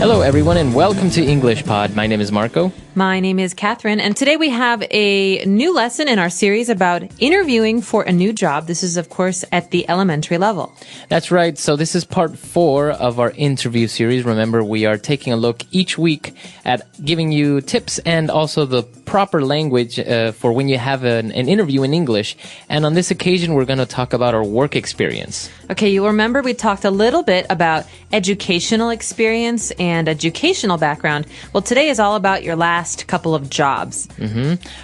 Hello, everyone, and welcome to English Pod. My name is Marco. My name is Catherine, and today we have a new lesson in our series about interviewing for a new job. This is, of course, at the elementary level. That's right. So this is part 4 of our interview series. Remember, we are taking a look each week at giving you tips and also the proper language for when you have an interview in English. And on this occasion, we're going to talk about our work experience. Okay, you'll remember we talked a little bit about educational experience and educational background. Well, today is all about your last couple of jobs.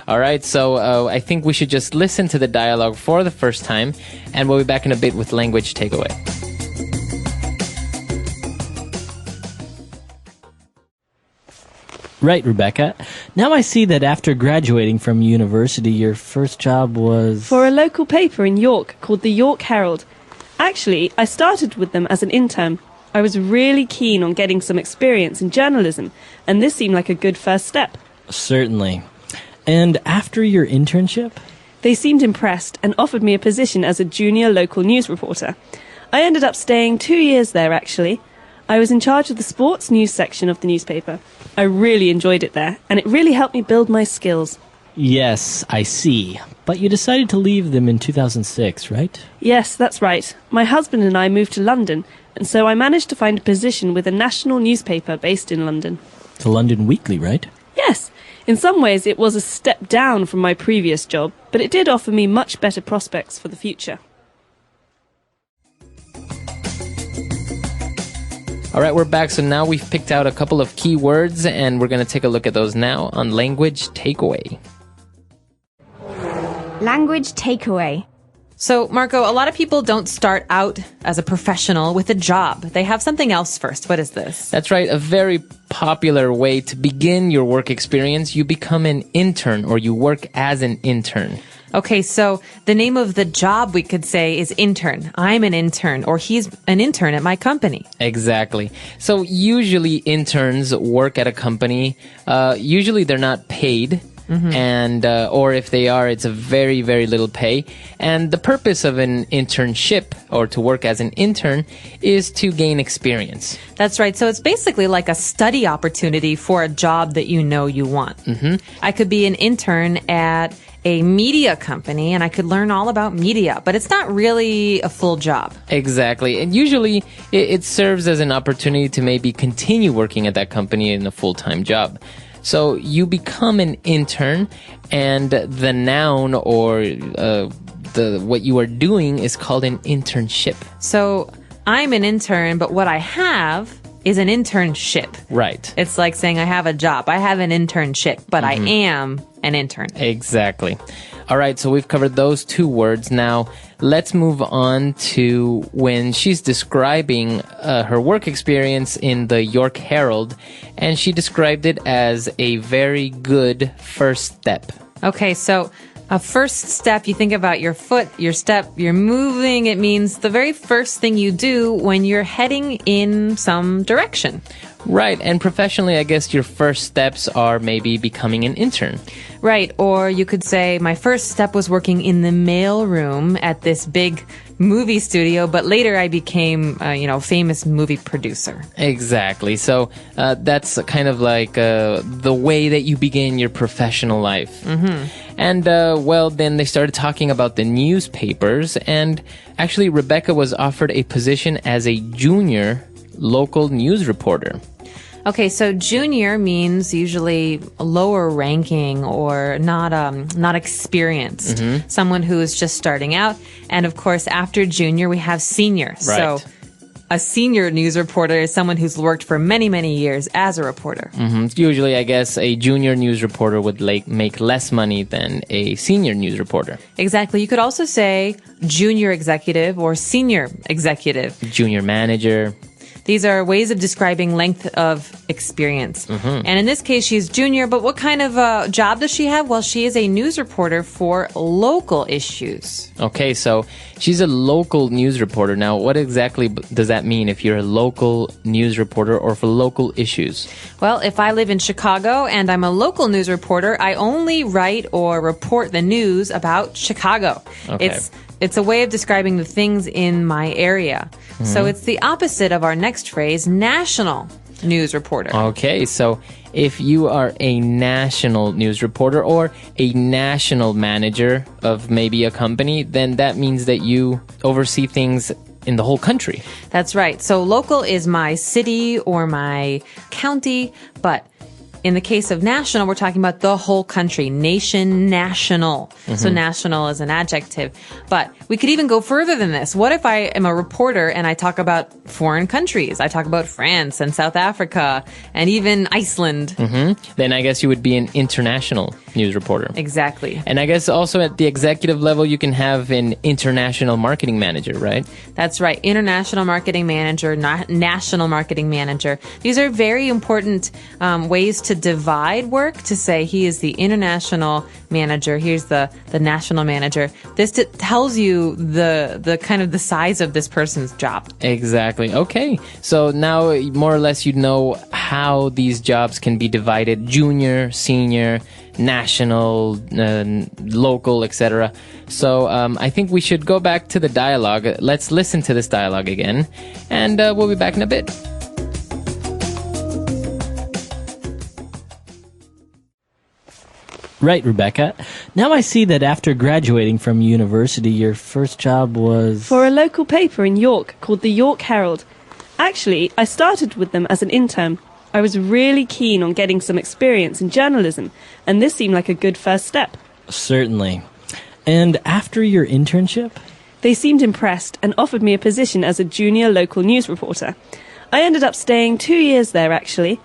All right, so I think we should just listen to the dialogue for the first time, and we'll be back in a bit with language takeaway. Right, Rebecca. Now I see that after graduating from university, your first job was... for a local paper in York called the York Herald. Actually, I started with them as an intern. I was really keen on getting some experience in journalism, and this seemed like a good first step. Certainly. And after your internship? They seemed impressed and offered me a position as a junior local news reporter. I ended up staying 2 years there, actually. I was in charge of the sports news section of the newspaper. I really enjoyed it there, and it really helped me build my skills. Yes, I see. But you decided to leave them in 2006, right? Yes, that's right. My husband and I moved to London, and so I managed to find a position with a national newspaper based in London. The London Weekly, right? Yes. In some ways, it was a step down from my previous job, but it did offer me much better prospects for the future. All right, we're back. So now we've picked out a couple of key words, and we're going to take a look at those now on Language Takeaway. Language takeaway. So, Marco, a lot of people don't start out as a professional with a job. They have something else first. What is this? That's right. A very popular way to begin your work experience. You become an intern, or you work as an intern. Okay, so the name of the job, we could say, is intern. I'm an intern, or he's an intern at my company. Exactly. So usually interns work at a company. Usually they're not paid. And or if they are, it's a very, very little pay. And the purpose of an internship, or to work as an intern, is to gain experience. That's right. So it's basically like a study opportunity for a job that you know you want. I could be an intern at a media company, and I could learn all about media, but it's not really a full job. Exactly. And usually it serves as an opportunity to maybe continue working at that company in a full-time job. So you become an intern, and the noun or what you are doing is called an internship. So I'm an intern, but what I have is an internship. Right. It's like saying I have a job. I have an internship, but I am an intern. Exactly. All right, so we've covered those two words. Now, let's move on to when she's describing her work experience in the York Herald, and she described it as a very good first step. Okay, so a first step, you think about your foot, your step, you're moving. It means the very first thing you do when you're heading in some direction. Right, and professionally, I guess your first steps are maybe becoming an intern. Right, or you could say my first step was working in the mail room at this big movie studio, but later I became, famous movie producer. Exactly. So that's kind of like the way that you begin your professional life. And, then they started talking about the newspapers, and actually Rebecca was offered a position as a junior local news reporter. Okay, so junior means usually lower ranking or not experienced. Someone who is just starting out. And of course, after junior, we have senior. Right. So a senior news reporter is someone who's worked for many, many years as a reporter. Usually, I guess, a junior news reporter would make less money than a senior news reporter. Exactly. You could also say junior executive or senior executive. Junior manager. These are ways of describing length of experience. And in this case, she's junior, but what kind of job does she have? Well, she is a news reporter for local issues. Okay, so she's a local news reporter. Now, what exactly does that mean if you're a local news reporter or for local issues? Well, if I live in Chicago and I'm a local news reporter, I only write or report the news about Chicago. Okay. It's a way of describing the things in my area. So it's the opposite of our next phrase, national. news reporter. Okay, so if you are a national news reporter or a national manager of maybe a company, then that means that you oversee things in the whole country. That's right. So local is my city or my county, but in the case of national, we're talking about the whole country. Nation, national. So national is an adjective. But we could even go further than this. What if I am a reporter and I talk about foreign countries? I talk about France and South Africa and even Iceland. Then I guess you would be an international news reporter. Exactly. And I guess also at the executive level, you can have an international marketing manager, right? That's right. International marketing manager, national marketing manager. These are very important ways to divide work, to say he is the international manager, here's the national manager. This tells you the kind of the size of this person's job. Exactly. Okay. So now more or less you know how these jobs can be divided: junior, senior, national, local, etc. So I think we should go back to the dialogue. Let's listen to this dialogue again, and we'll be back in a bit. Right, Rebecca. Now I see that after graduating from university, your first job was... For a local paper in York called the York Herald. Actually, I started with them as an intern. I was really keen on getting some experience in journalism, and this seemed like a good first step. Certainly. And after your internship? They seemed impressed and offered me a position as a junior local news reporter. I ended up staying 2 years there, actually.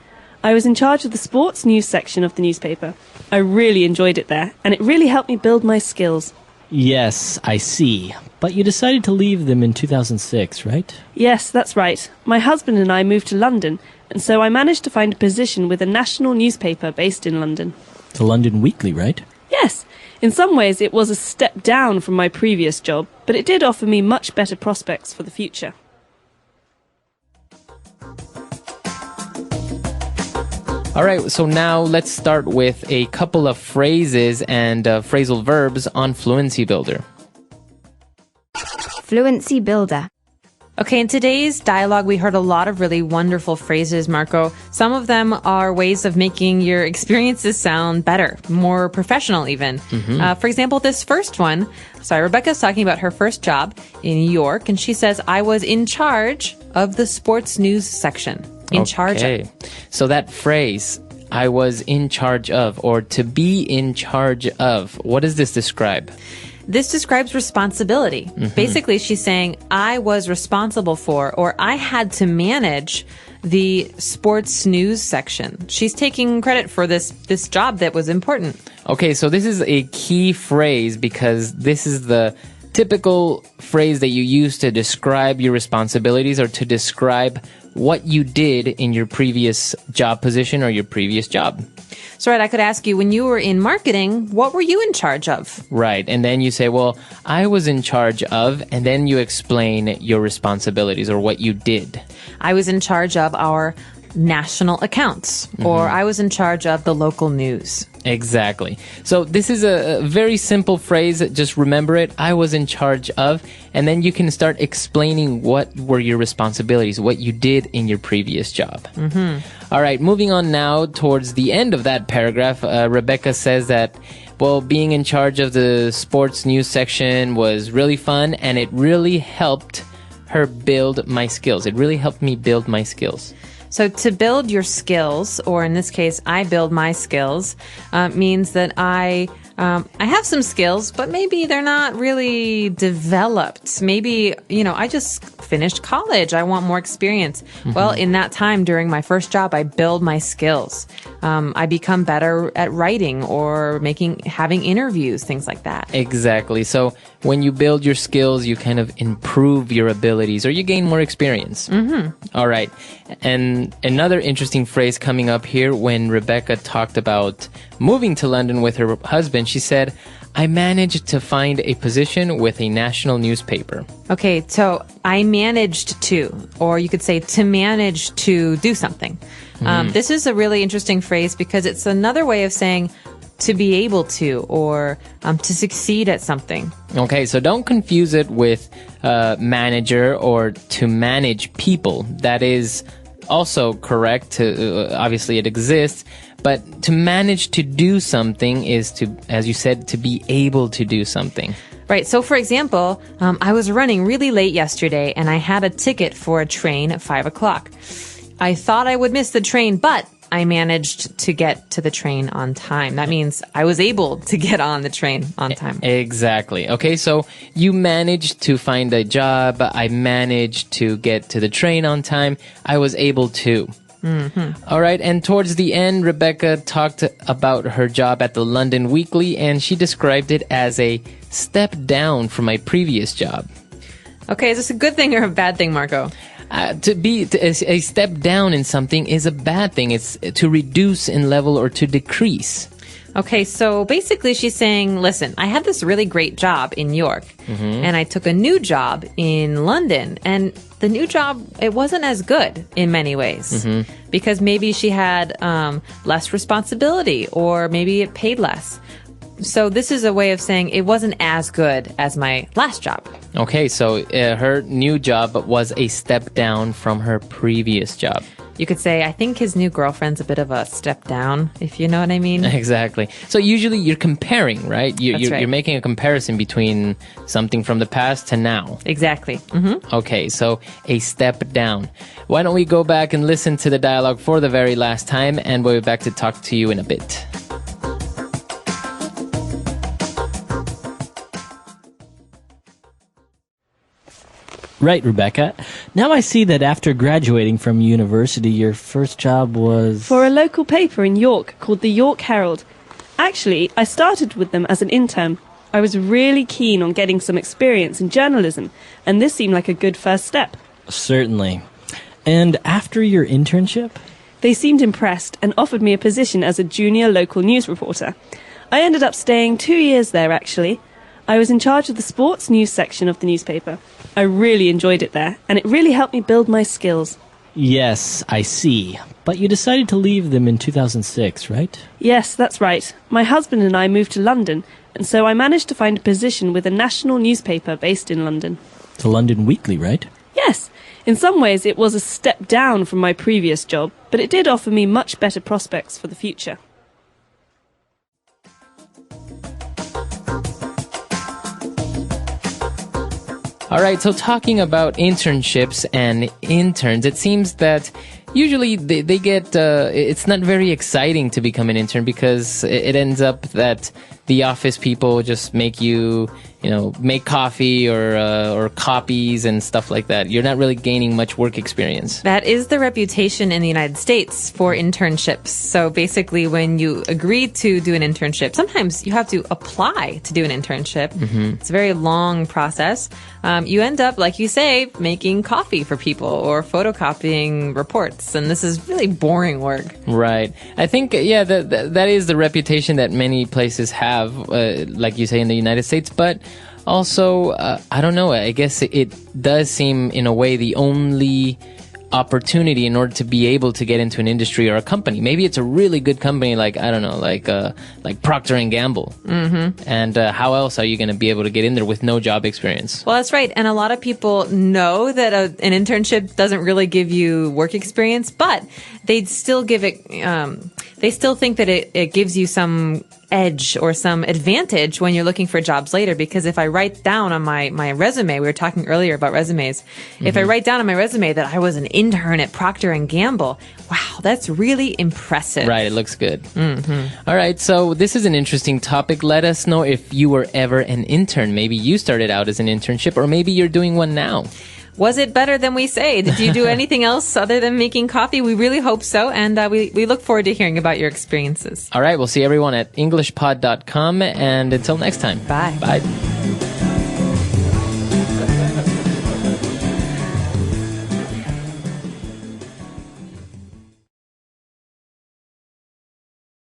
I was in charge of the sports news section of the newspaper. I really enjoyed it there, and it really helped me build my skills. Yes, I see. But you decided to leave them in 2006, right? Yes, that's right. My husband and I moved to London, and so I managed to find a position with a national newspaper based in London. The London Weekly, right? Yes. In some ways, it was a step down from my previous job, but it did offer me much better prospects for the future. All right, so now let's start with a couple of phrases and phrasal verbs on Fluency Builder. Fluency Builder. Okay, in today's dialogue, we heard a lot of really wonderful phrases, Marco. Some of them are ways of making your experiences sound better, more professional even. For example, this first one, Rebecca's talking about her first job in New York, and she says, I was in charge of the sports news section. In charge of. So that phrase, I was in charge of, or to be in charge of, what does this describe? This describes responsibility. Basically, she's saying, I was responsible for, or I had to manage the sports news section. She's taking credit for this job that was important. Okay, so this is a key phrase because this is the typical phrase that you use to describe your responsibilities or to describe what you did in your previous job position or your previous job. So, I could ask you, when you were in marketing, what were you in charge of? Right. And then you say, well, I was in charge of, and then you explain your responsibilities or what you did. I was in charge of our national accounts, or I was in charge of the local news. Exactly. So this is a very simple phrase. Just remember it. I was in charge of, and then you can start explaining what were your responsibilities, what you did in your previous job. All right. Moving on now towards the end of that paragraph, Rebecca says that, well, being in charge of the sports news section was really fun, and it really helped her build my skills. It really helped me build my skills. So to build your skills, or in this case, I build my skills, means that I have some skills, but maybe they're not really developed. Maybe, I just finished college. I want more experience. Well, in that time during my first job, I build my skills. I become better at writing or having interviews, things like that. Exactly. So when you build your skills, you kind of improve your abilities or you gain more experience. All right. And another interesting phrase coming up here when Rebecca talked about moving to London with her husband, she said, I managed to find a position with a national newspaper. Okay, so I managed to, or you could say to manage to do something. This is a really interesting phrase because it's another way of saying to be able to, or to succeed at something. Okay, so don't confuse it with manager or to manage people. That is also correct. Obviously, it exists. But to manage to do something is to, as you said, to be able to do something. Right. So, for example, I was running really late yesterday and I had a ticket for a train at 5 o'clock. I thought I would miss the train, but I managed to get to the train on time. That means I was able to get on the train on time. Exactly. Okay, so you managed to find a job. I managed to get to the train on time. I was able to. All right, and towards the end, Rebecca talked about her job at the London Weekly, and she described it as a step down from my previous job. Okay, is this a good thing or a bad thing, Marco? A step down in something is a bad thing. It's to reduce in level or to decrease. Okay, so basically she's saying, listen, I had this really great job in York, and I took a new job in London, and the new job, it wasn't as good in many ways, because maybe she had less responsibility, or maybe it paid less. So this is a way of saying it wasn't as good as my last job. Okay, so her new job was a step down from her previous job. You could say, I think his new girlfriend's a bit of a step down, if you know what I mean. Exactly. So usually you're comparing, right? That's right. You're making a comparison between something from the past to now. Exactly. Okay, so a step down. Why don't we go back and listen to the dialogue for the very last time, and we'll be back to talk to you in a bit. Right, Rebecca. Now I see that after graduating from university, your first job was... For a local paper in York called the York Herald. Actually, I started with them as an intern. I was really keen on getting some experience in journalism, and this seemed like a good first step. Certainly. And after your internship? They seemed impressed and offered me a position as a junior local news reporter. I ended up staying 2 years there, actually. I was in charge of the sports news section of the newspaper. I really enjoyed it there, and it really helped me build my skills. Yes, I see. But you decided to leave them in 2006, right? Yes, that's right. My husband and I moved to London, and so I managed to find a position with a national newspaper based in London. The London Weekly, right? Yes. In some ways, it was a step down from my previous job, but it did offer me much better prospects for the future. All right, so talking about internships and interns, it seems that usually they get, it's not very exciting to become an intern because it ends up that the office people just make you, make coffee or copies and stuff like that. You're not really gaining much work experience. That is the reputation in the United States for internships. So basically, when you agree to do an internship, sometimes you have to apply to do an internship. It's a very long process. You end up, like you say, making coffee for people or photocopying reports. And this is really boring work. Right. I think, that is the reputation that many places have, like you say, in the United States. But also, I don't know, I guess it does seem, in a way, the only opportunity in order to be able to get into an industry or a company. Maybe it's a really good company, like, I don't know, like Procter and Gamble. And how else are you going to be able to get in there with no job experience? Well, that's right. And a lot of people know that an internship doesn't really give you work experience, but they'd still give it, they still think that it gives you some edge or some advantage when you're looking for jobs later. Because if I write down on my resume, we were talking earlier about resumes. If I write down on my resume that I was an intern at Procter and Gamble, wow, that's really impressive. Right, it looks good. All right, so this is an interesting topic. Let us know if you were ever an intern. Maybe you started out as an internship, or maybe you're doing one now. Was it better than we say? Did you do anything else other than making coffee? We really hope so, and we look forward to hearing about your experiences. All right, we'll see everyone at englishpod.com, and until next time. Bye. Bye.